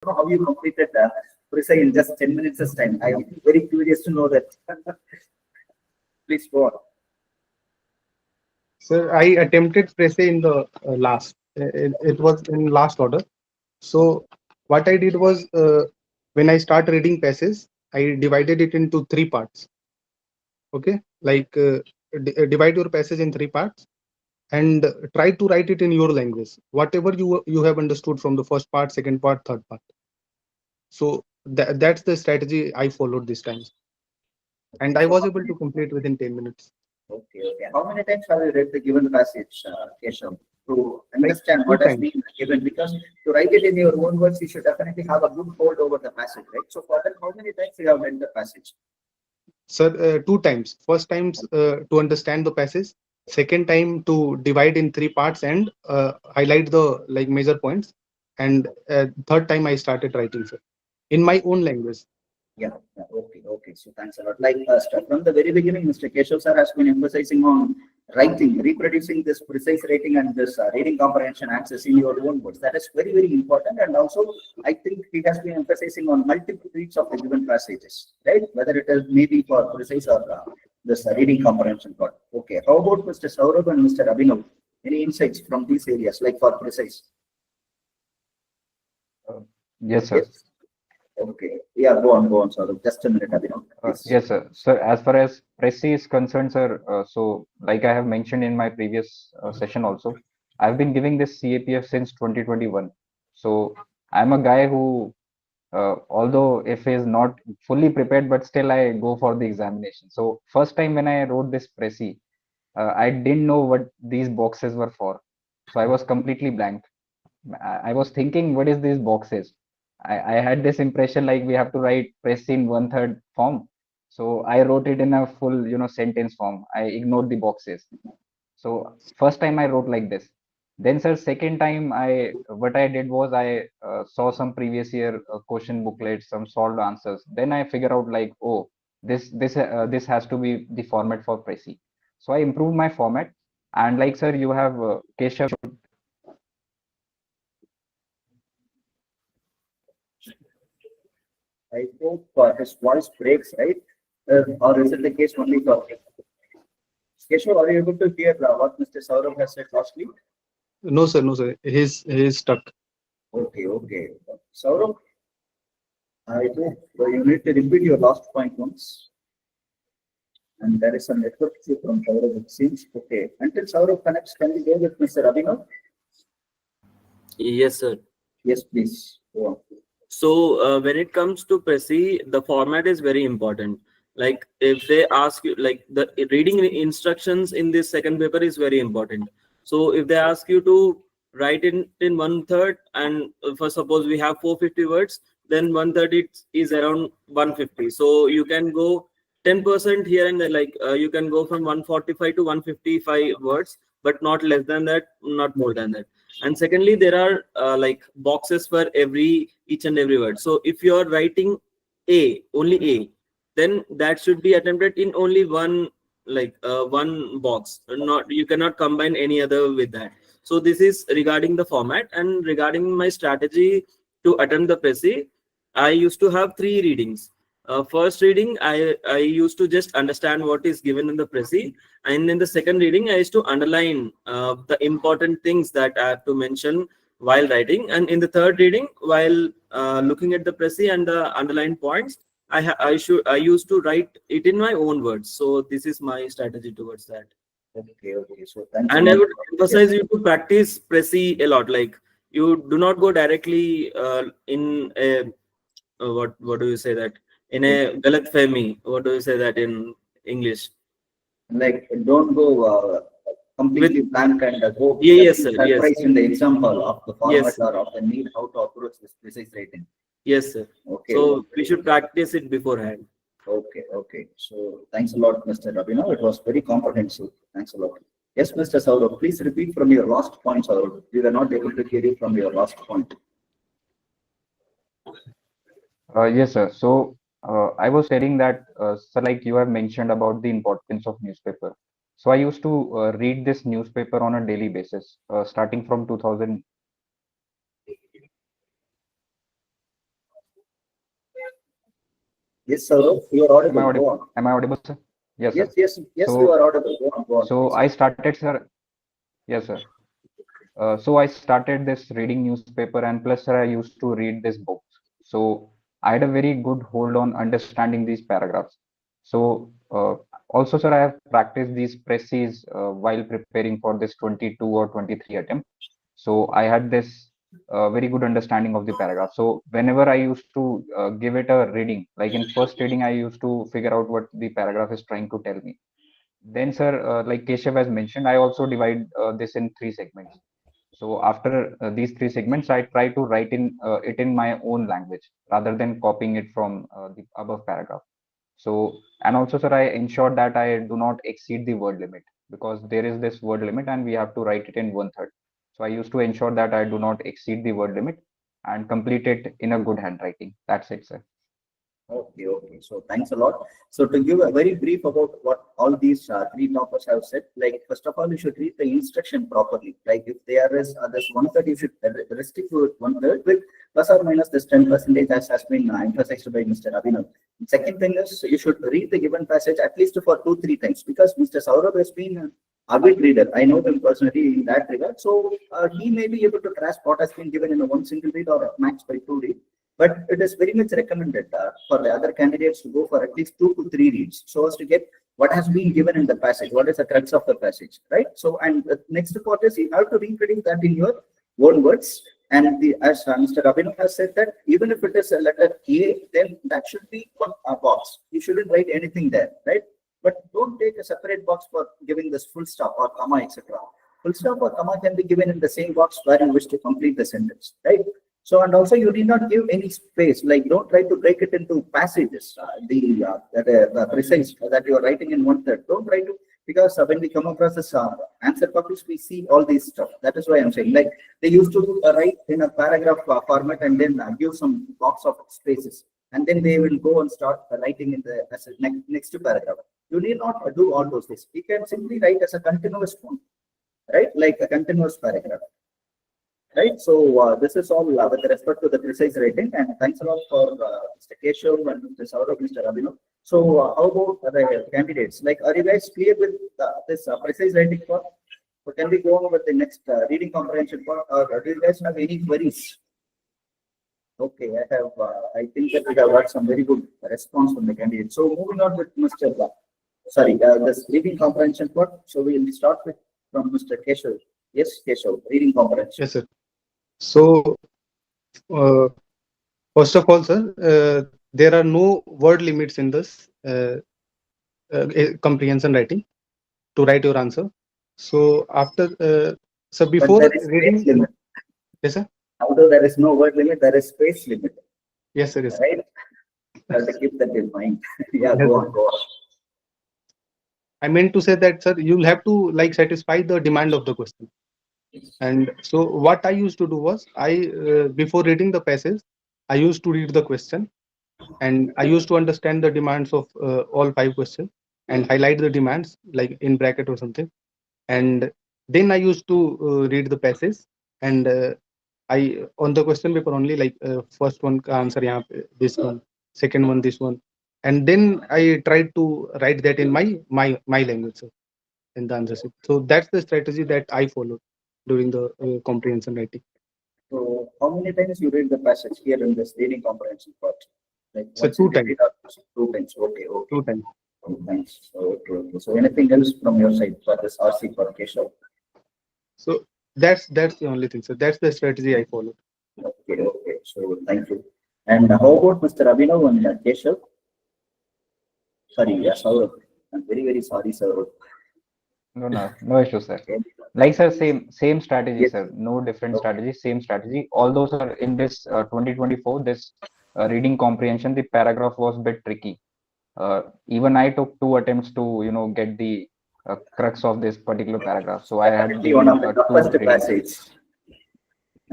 know how you completed Precise in just 10 minutes this time. I am very curious to know that. Please go on. Sir, I attempted Prese in the last. It was in last order. So what I did was when I start reading passages, I divided it into three parts. Okay, like divide your passage in three parts and try to write it in your language, whatever you have understood from the first part, second part, third part. So that's the strategy I followed this time, and I So, was able to complete within 10 minutes. okay. How many times have you read the given passage, Keshav, to Like understand two what has times, been given? Because to write it in your own words, you should definitely have a good hold over the passage, right? So, for that, how many times you have read the passage? sir. Two times. First times to understand the passage. Second time to divide in three parts and highlight the like major points. And third time I started writing, sir, in my own language. Okay. So thanks a lot. Like from the very beginning, Mr. Keshav sir has been emphasizing on writing, reproducing this precise writing and this reading comprehension access in your own words. That is very, very important. And also, I think he has been emphasizing on multiple reads of the given passages, right? Whether it is maybe for precise or this reading comprehension part. Okay. How about Mr. Saurabh and Mr. Abhinav? Any insights from these areas, like for precise? Uh, yes, sir. Yes. Okay. Yeah, go on, Saurabh. Just a minute, Abhinav, please. Yes, sir. So as far as Prezi is concerned, sir, so like I have mentioned in my previous session also, I've been giving this CAPF since 2021. So I'm a guy who, although if is not fully prepared, but still I go for the examination. So first time when I wrote this Prezi, I didn't know what these boxes were for. So I was completely blank. I was thinking, what is these boxes? I had this impression like we have to write press in 1/3 form. So I wrote it in a full, sentence form. I ignored the boxes. So first time I wrote like this. Then, sir, second time what I did was I saw some previous year question booklets, some solved answers. Then I figure out like, oh, this has to be the format for Prezi. So I improved my format. And like, sir, you have Keshav. I hope his voice breaks, right? Or is it the case only for Keshav? Are you able to hear what Mr. Saurabh has said lastly? No, sir, no, sir. He's stuck. Okay. Saurabh, I hope you need to repeat your last point once. And there is a network issue from Saurabh, it seems. Okay. Until Saurabh connects, can we go with Mr. Abhinav? Yes, sir. Yes, please. Go on. So when it comes to Prezi, the format is very important. Like if they ask you, like the reading instructions in this second paper is very important. So if they ask you to write in 1/3, and for suppose we have 450 words, then 1/3 is around 150. So you can go 10% here and there, like you can go from 145 to 155 words, but not less than that, not more than that. And secondly, there are like boxes for each and every word. So if you are writing only a, then that should be attempted in only one box. Not, you cannot combine any other with that. So this is regarding the format. And regarding my strategy to attempt the Prezi, I used to have three readings. First reading, I used to just understand what is given in the Prezi, and in the second reading I used to underline the important things that I have to mention while writing. And in the third reading, while looking at the Prezi and the underlined points, I used to write it in my own words. So this is my strategy towards that. Okay. So thanks a And I lot. would emphasize Yes. you to practice Prezi a lot. Like you do not go directly in a what do you say that, in a galat fehmi? What do you say that in English? Like, don't go With completely blank and go yes, sir. Yes, surprised in the example of the format yes, or of the need how to approach this precise writing. yes, sir. Okay. So we should practice it beforehand. Okay. So thanks a lot, Mr. Rabino. It was very comprehensive. Thanks a lot. Yes, Mr. Saurabh, please repeat from your last point, Saurabh. We were not able to hear you from your last point. Yes, sir. So I was telling that, so like you have mentioned about the importance of newspaper. So I used to read this newspaper on a daily basis, starting from 2000. Yes, sir. You are Am I audible. Go audible? on. Am I audible, sir? Yes, sir. Yes, So, you are audible. Go on, go on. so Please. I started, sir. Yes, sir. So I started this reading newspaper, and plus, sir, I used to read this books. So I had a very good hold on understanding these paragraphs. So also, sir, I have practiced these precis while preparing for this 22 or 23 attempt. So I had this very good understanding of the paragraph. So whenever I used to give it a reading, like in first reading, I used to figure out what the paragraph is trying to tell me. Then, sir, like Keshav has mentioned, I also divide this in three segments. So after these three segments, I try to write in it in my own language rather than copying it from the above paragraph. So, and also, sir, I ensure that I do not exceed the word limit, because there is this word limit and we have to write it in 1/3. So I used to ensure that I do not exceed the word limit and complete it in a good handwriting. That's it, sir. Okay. So thanks a lot. So to give a very brief about what all these three topics have said, like first of all, you should read the instruction properly. Like if there is this 1/3, you should restrict to 1/3 with plus or minus this 10% as has been emphasized by Mr. Abhinav. Second thing is you should read the given passage at least for 2-3 times, because Mr. Saurabh has been an avid reader. I know him personally in that regard. So he may be able to grasp what has been given in a one single read or max by 2 read. But it is very much recommended for the other candidates to go for at least 2 to 3 reads so as to get what has been given in the passage, what is the crux of the passage, right? So, and the next part is you have to reproduce that in your own words. And as Mr. Abhinav has said that even if it is a letter A, then that should be one box. You shouldn't write anything there, right? But don't take a separate box for giving this full stop or comma, etc. Full stop or comma can be given in the same box where you wish to complete the sentence, right? So, and also you need not give any space, like don't try to break it into passages, the precise that you are writing in 1/3. Don't try to, because when we come across this answer copies, we see all these stuff. That is why I'm saying, like they used to write in a paragraph format and then give some box of spaces. And then they will go and start writing in the as a next paragraph. You need not do all those things. You can simply write as a continuous one, right? Like a continuous paragraph. Right, so this is all with respect to the precise writing, and thanks a lot for Mr. Keshav and Mr. Saurabh, Mr. Abhinav. So, how about the candidates? Like, are you guys clear with this precise writing part? So, can we go on with the next reading comprehension part, or do you guys have any queries? Okay, I have. I think that we have got some very good response from the candidates. So, moving on with Mr. This reading comprehension part. So, we will start with from Mr. Keshav. Yes, Keshav, reading comprehension. Yes, sir. So, first of all, sir, there are no word limits in this comprehension writing to write your answer. So, after, so before But there is reading, space limit. yes, sir. Although there is no word limit, there is space limit. Yes, sir. Yes. Right? Have to keep that in mind. Yeah, Yes, go sir. on, go on. I meant to say that, sir, you'll have to like satisfy the demand of the question. And so what I used to do was before reading the passage, I used to read the question, and I used to understand the demands of all 5 questions and highlight the demands like in bracket or something. And then I used to read the passage, and I on the question paper only, like first one ka answer yahan pe, this one, second one this one, and then I tried to write that in my language, sir, in the answer sheet. So that's the strategy that I followed during the comprehension writing. So, how many times you read the passage here in this reading comprehension part? Like So once 2 you times. read it, 2 times. Okay. 2 times. Oh, thanks. Okay. So, anything else from your side for this RC for Keshav? So that's the only thing. So that's the strategy I followed. Okay. So, thank you. And how about Mr. Abhinav and Keshav? Sorry, yes, Saurabh. I'm very sorry, Saurabh. No issue, sir. Like, sir, same strategy, Yes. sir. No different Okay. strategy, same strategy. Although, sir, in this 2024, this reading comprehension, the paragraph was a bit tricky. Even I took 2 attempts to, get the crux of this particular paragraph. So I had Definitely one given of the 2 toughest readings. passages.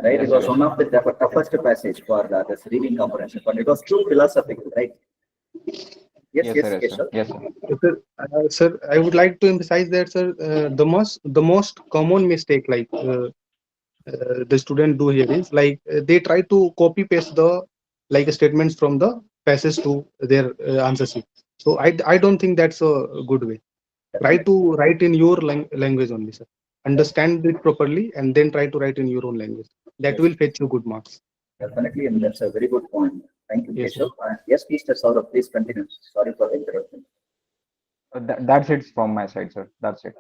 Right, Yes, it was sir. one of the toughest passages for this reading comprehension, but it was too philosophical, right? Yes, Yes, sir. Yes, sir. Keshav. Yes, sir. Sir, I would like to emphasize that, sir, the most common mistake the student do here is like they try to copy paste the like statements from the passage to their answer sheet. So I don't think that's a good way. Try to write in your language only, sir. Understand it properly and then try to write in your own language. That will fetch you good marks. Definitely, and that's a very good point. Thank you, Yes, Keshav. Yes, Mr. Saurabh, please continue. Sorry for the interruption. That's it from my side, sir. That's it.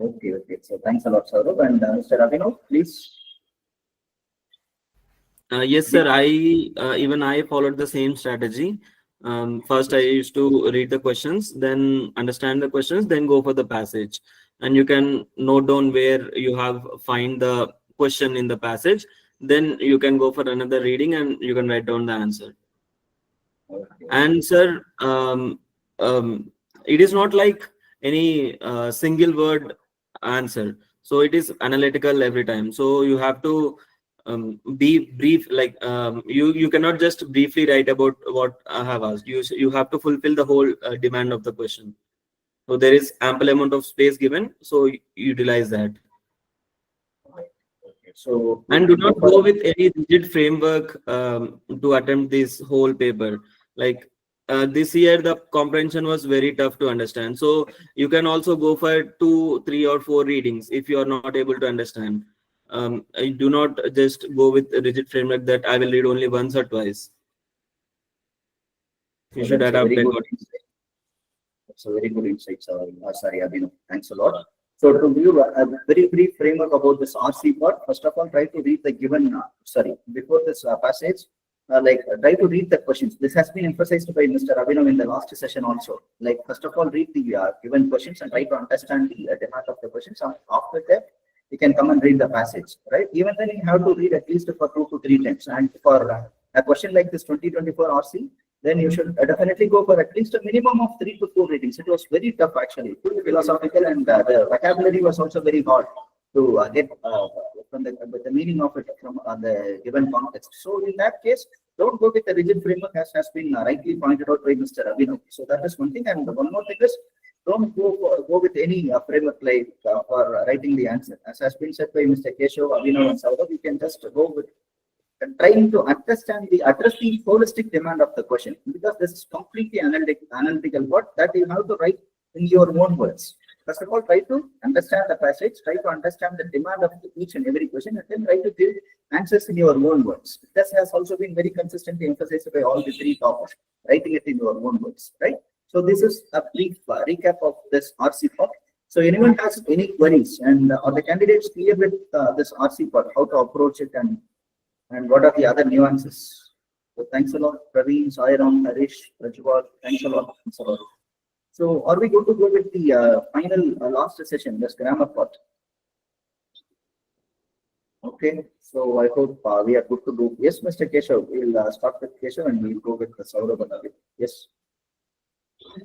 Okay, okay. So thanks a lot, Saurabh. And Mr. Abhinav, please. Yes, sir. Even I followed the same strategy. First, I used to read the questions, then understand the questions, then go for the passage. And you can note down where you have find the question in the passage. Then you can go for another reading and you can write down the answer. Okay. And sir, it is not like any single word answer. So it is analytical every time. So you have to be brief. Like you cannot just briefly write about what I have asked. You have to fulfill the whole demand of the question. So there is ample amount of space given. So utilize that. Okay. So And do not go with any rigid framework to attempt this whole paper. Like this year, the comprehension was very tough to understand. So you can also go for 2, 3, or 4 readings if you are not able to understand. I do not just go with a rigid framework that I will read only once or twice. You should that's a adapt very good accordingly. insight. That's a very good insight, sir. Sorry, Abhinav. Thanks a lot. So to give a very brief framework about this RC part, first of all, try to read the given, before this passage, try to read the questions. This has been emphasized by Mr. Abhinav in the last session also. Like, first of all, read the given questions and try to understand the demand of the questions. After that, you can come and read the passage, right? Even then, you have to read at least for 2 to 3 times. And for a question like this 2024 RC, then you should definitely go for at least a minimum of 3 to 4 readings. It was very tough actually, too philosophical, and the vocabulary was also very hard to get from the meaning of it from the given context. So in that case, don't go with the rigid framework as has been rightly pointed out by Mr. Abhinav. So that is one thing. And one more thing is, don't go with any framework like for writing the answer. As has been said by Mr. Keshav, Abhinav, and Saurabh, you can just go with trying to address the holistic demand of the question, because this is completely analytical part that you have to write in your own words. First of all, try to understand the passage, try to understand the demand of each and every question, and then try to give answers in your own words. This has also been very consistently emphasized by all the 3 topics, writing it in your own words, right? So this is a brief recap of this RC part. So anyone has any queries, and are the candidates clear with this RC part, how to approach it, and what are the other nuances? So thanks a lot, Praveen, Sairam, Harish, Rajwal. Thanks a lot. Thanks a lot. So are we going to go with the final last session, this grammar part? Okay, so I hope we are good to go. Yes, Mr. Keshav, we'll start with Keshav and we'll go with the Saurabh and Abhi. Yes.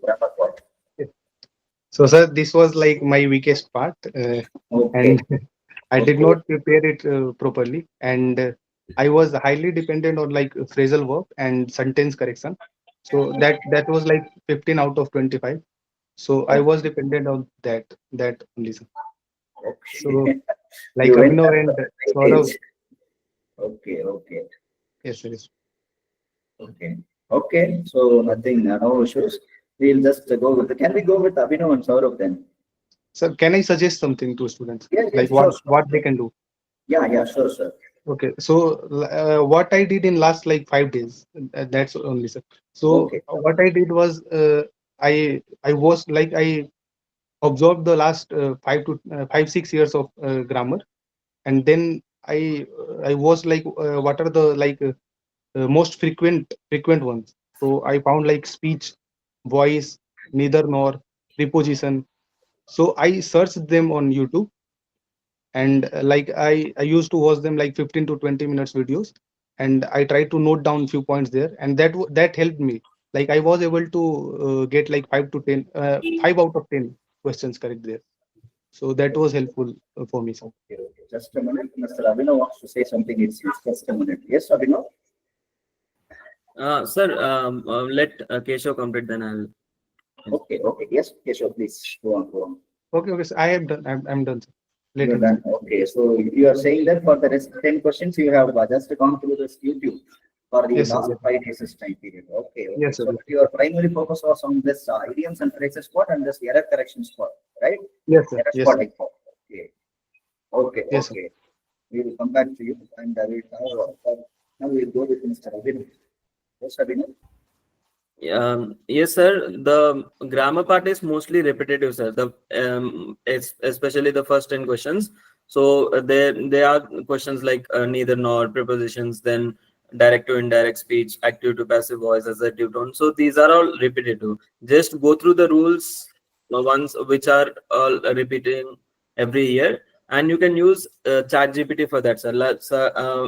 Grammar part. So, sir, this was like my weakest part, Okay. and I did not prepare it properly, and I was highly dependent on like phrasal verb and sentence correction. So that was like 15 out of 25. So I was dependent on that only, sir. Okay. So like You went Abhinav at and the right Saurav, age. Okay. yes, sir, yes. Okay. So nothing, no issues. We'll just go with can we go with Abhinav and Saurabh then? Sir, can I suggest something to students? Yeah, Like sure. what they can do? Yeah, sure, sir. Okay, so what I did in last like 5 days, that's only, sir. So Okay. what I did was I was like I observed the last 5 6 years of grammar, and then I was like what are the like most frequent ones. So I found like speech, voice, neither nor, preposition. So I searched them on YouTube, and like I used to watch them like 15 to 20 minutes videos, and I tried to note down few points there, and that helped me. Like I was able to get like 5 to 10 5 out of 10 questions correct there. So that was helpful for me, sir. Okay. Just a minute. Mr. Abhinav wants to say something. It's just a minute. Yes, Abhinav? Sir, let Keshav complete, then I'll. Okay. Yes, Keshav, please go on. Okay, so I am done. I'm done, sir. Let You're him done. Okay, so you are saying that for the rest 10 questions, you have just gone through this YouTube. for the Yes, sir. last Yes. 5 days time period. Okay. Okay. Yes, sir. So your primary focus was on this idioms and phrases part and this error correction spot, right? Yes, sir. Error Yes, sir. spotting part. Okay. Okay. Yes, sir. Okay. We will come back to you and now we'll go with Mr. Abhinav. Yes, Abhinav. Yes, sir. The grammar part is mostly repetitive, sir. Especially the first 10 questions. So there are questions like neither nor, prepositions, then direct to indirect speech, active to passive voice, assertive tone. So these are all repetitive. Just go through the rules, ones which are all repeating every year, and you can use ChatGPT for that, sir.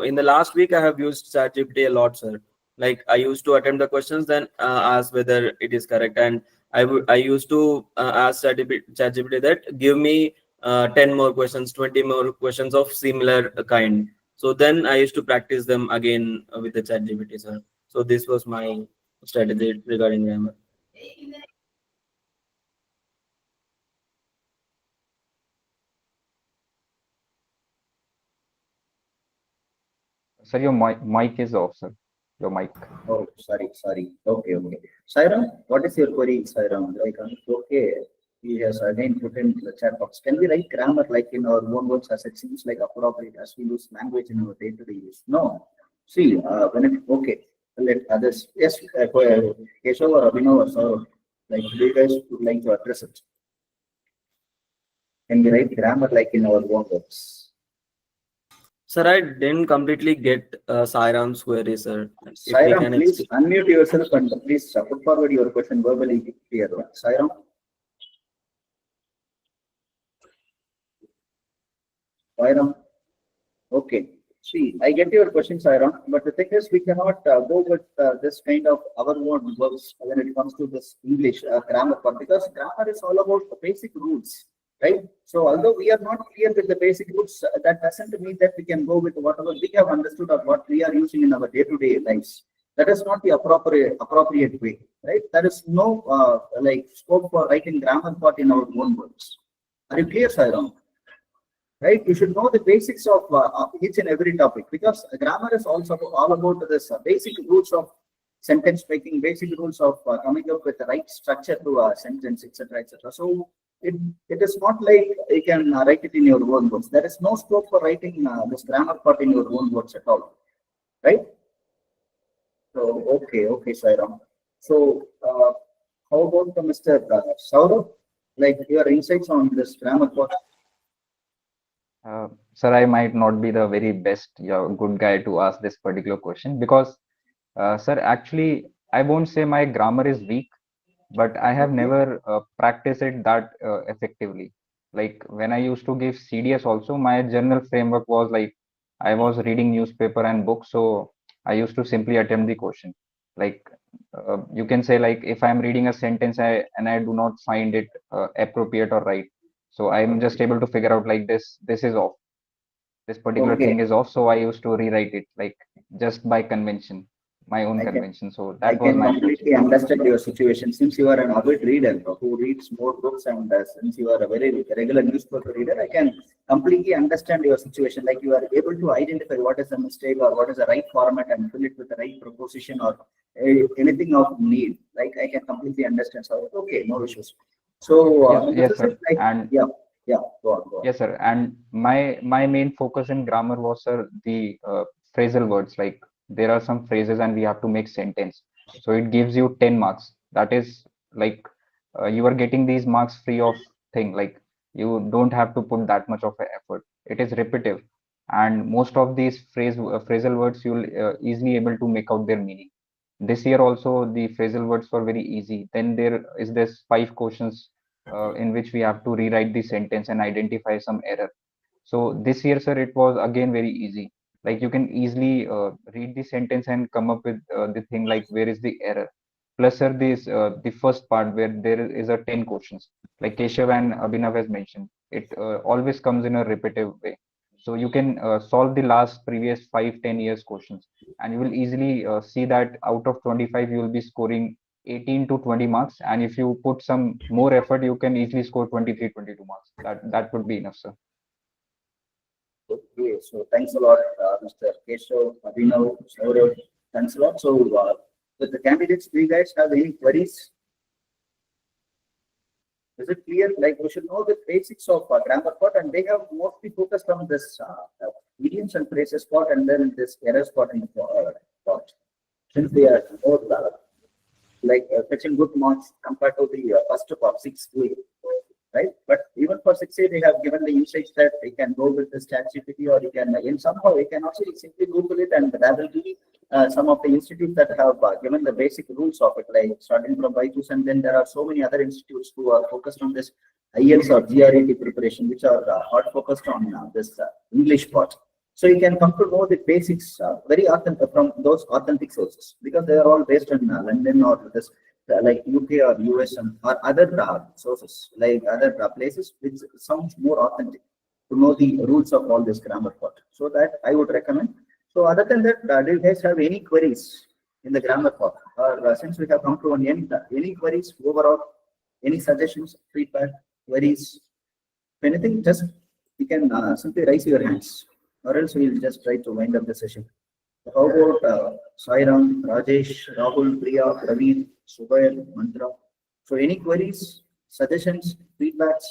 In the last week, I have used ChatGPT a lot, sir. Like I used to attempt the questions, then ask whether it is correct, and I used to ask ChatGPT that give me 10 more questions, 20 more questions of similar kind. So then I used to practice them again with the ChatGPT, sir. So this was my strategy regarding grammar. Sir, your mic is off, sir. Your mic. Oh, sorry. Okay, okay. Sairam, what is your query, Sairam? Like, okay, he has again put in the chat box. Can we write grammar like in our own words as it seems like appropriate as we use language in our day-to-day use? No. See, okay, let others, yes, Keshav or Abhinav or Saurav, like, do you guys would like to address it? Can we write grammar like in our own words? Sir, I didn't completely get Sairam's query, sir. If we Sairam, can please explain. unmute yourself and please put forward your question verbally clear. Sairam. Sairam. Okay. See, I get your question, Sairam, but the thing is, we cannot go with this kind of our own words when it comes to this English grammar part, because grammar is all about the basic rules, right? So, although we are not clear with the basic rules, that doesn't mean that we can go with whatever we have understood or what we are using in our day-to-day lives. That is not the appropriate way, right? There is no like scope for writing grammar part in our own words. Are you clear, Sairam? Right? You should know the basics of each and every topic, because grammar is also all about this basic rules of sentence making, basic rules of coming up with the right structure to a sentence, etc., etc. So it is not like you can write it in your own words. There is no scope for writing this grammar part in your own words at all, right? So okay, Sairam. So how about the Mr. Saurav? Like your insights on this grammar part? Sir, I might not be the very best, good guy to ask this particular question because, sir, actually, I won't say my grammar is weak, but I have never practiced it that effectively. Like when I used to give CDS also, my general framework was like I was reading newspaper and books, so I used to simply attempt the question. Like you can say like if I'm reading a sentence and I do not find it appropriate or right, so I'm just able to figure out like this is off. This particular Okay. thing is off, so I used to rewrite it like just by convention, my own I can- convention. So I that was can my approach. completely understand your situation since you are an avid reader who reads more books, and since you are a very regular newspaper reader, I can completely understand your situation. Like you are able to identify what is a mistake or what is the right format and fill it with the right proposition or anything of need. Like I can completely understand. So okay, no issues. So Yes, this is sir. it. Like And yeah, go on. yes, sir. And my main focus in grammar was, sir, the phrasal words. Like there are some phrases and we have to make sentence. So it gives you 10 marks. That is like you are getting these marks free of thing. Like you don't have to put that much of a effort. It is repetitive, and most of these phrasal words you'll easily able to make out their meaning. This year also the phrasal words were very easy. Then there is this 5 questions in which we have to rewrite the sentence and identify some error. So this year, sir, it was again very easy. Like you can easily read the sentence and come up with the thing like where is the error. Plus, sir, this the first part where there is a 10 questions, like Keshav and Abhinav has mentioned, it always comes in a repetitive way. So you can solve the last previous 5-10 years questions, and you will easily see that out of 25 you will be scoring 18 to 20 marks, and if you put some more effort you can easily score 23, 22 marks. That would be enough, sir. Okay, so thanks a lot, Mr. Keshav, Abhinav, Saurav. Thanks a lot. So, with the candidates, do you guys have any queries? Is it clear? Like we should know the basics of grammar part, and they have mostly focused on this idioms and phrases part, and then this errors part in the part. Since they are more fetching good marks compared to the first part, 6A, right? But even for 6A, they have given the usage that they can go with the ChatGPT, or you can, in somehow, you can also simply Google it, and there will be some of the institutes that have given the basic rules of it, like starting from Byju's, and then there are so many other institutes who are focused on this IELTS or GRET preparation, which are hard focused on this English part. So you can come to know the basics very authentic from those authentic sources, because they are all based in London or this like UK or US and or other sources, like other places which sounds more authentic to know the rules of all this grammar part. So that I would recommend. So other than that, do you guys have any queries in the grammar part? Or since we have come to an end, any queries overall, any suggestions, feedback, queries, if anything, just you can simply raise your hands, or else we'll just try to wind up the session. How about Sairam, Rajesh, Rahul, Priya, Praveen, Subair, Mantra? So any queries, suggestions, feedbacks,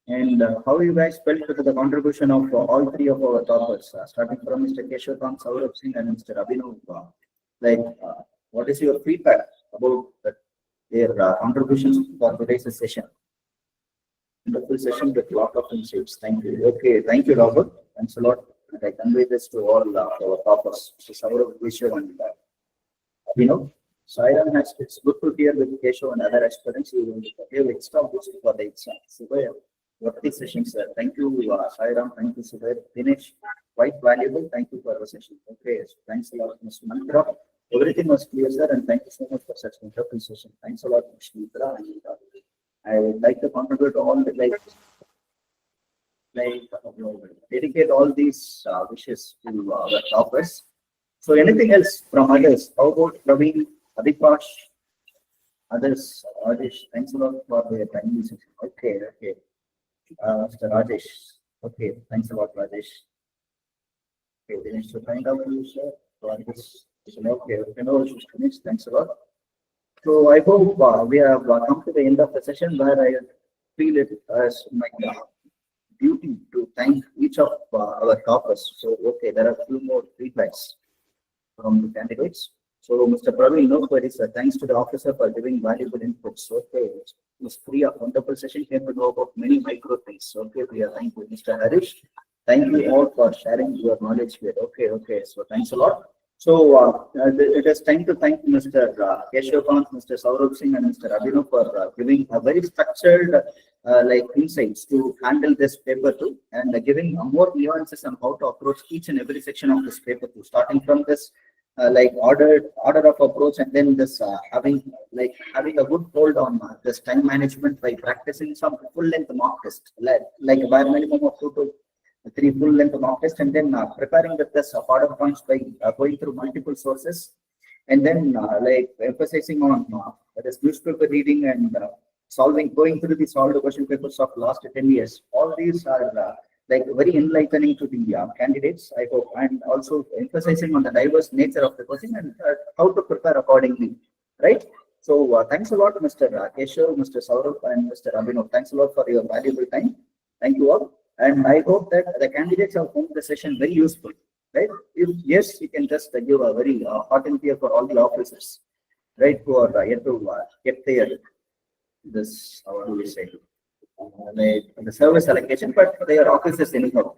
and how you guys felt with the contribution of all three of our toppers, starting from Mr. Keshav, Saurabh Singh, and Mr. Abhinav? What is your feedback about their contributions for today's session? Wonderful session with lot of insights. Thank you. Okay, thank you, Robert. Thanks a lot. And I convey this to all our toppers, Mr. Saurabh, Keshav, and Abhinav. Sairam has, it's good to hear with Keshav and other aspirants. You will give extra boost for the exam. Subair, what the session, sir? Thank you, Sairam. Thank you, Subair. Dinesh, quite valuable. Thank you for the session. Okay, so thanks a lot, Mr. Mantra. Everything was clear, sir, and thank you so much for such wonderful session. Thanks a lot, Mr. Mantra. I would like to contribute all the dedicate all these wishes to our toppers. So anything else from others? How about Praveen, Adipash, others? Rajesh, thanks a lot for the timely session. Okay, okay. Mr. Rajesh. Okay, thanks a lot, Rajesh. Okay, Dinesh, to find out you, sir. Rajesh. Okay, okay, no issues. Thanks a lot. So I hope we have come to the end of the session, where I feel it as my duty to thank each of our toppers. So, okay, there are a few more feedbacks from the candidates. So, Mr. Praveen, no queries. Thanks to the officer for giving valuable inputs. Okay, Ms. Priya, wonderful session, came to know about many micro things. Okay, Priya, thank you. Mr. Harish, thank you all for sharing your knowledge here. Okay, okay, so thanks a lot. So it is time to thank Mr. Keshav, Mr. Saurabh Singh, and Mr. Abhinav for giving a very structured insights to handle this paper too, and giving more nuances on how to approach each and every section of this paper too, starting from this order of approach, and then this having a good hold on this time management by practicing some full length mock test, like a bare minimum of 2 to 3 full length mock test, and then preparing with this harder points by going through multiple sources, and then emphasizing on this newspaper reading and going through the solved question papers of last 10 years. All these are very enlightening to the candidates, I hope, and also emphasizing on the diverse nature of the question and how to prepare accordingly, right? So thanks a lot, Mr. Keshav, Mr. Saurabh, and Mr. Abhinav. Thanks a lot for your valuable time. Thank you all. And I hope that the candidates have found the session very useful, right? If yes, you can just give a very hot and clear for all the officers, right, who are yet to get their this, how do we say, the service allocation, but they are officers anyhow.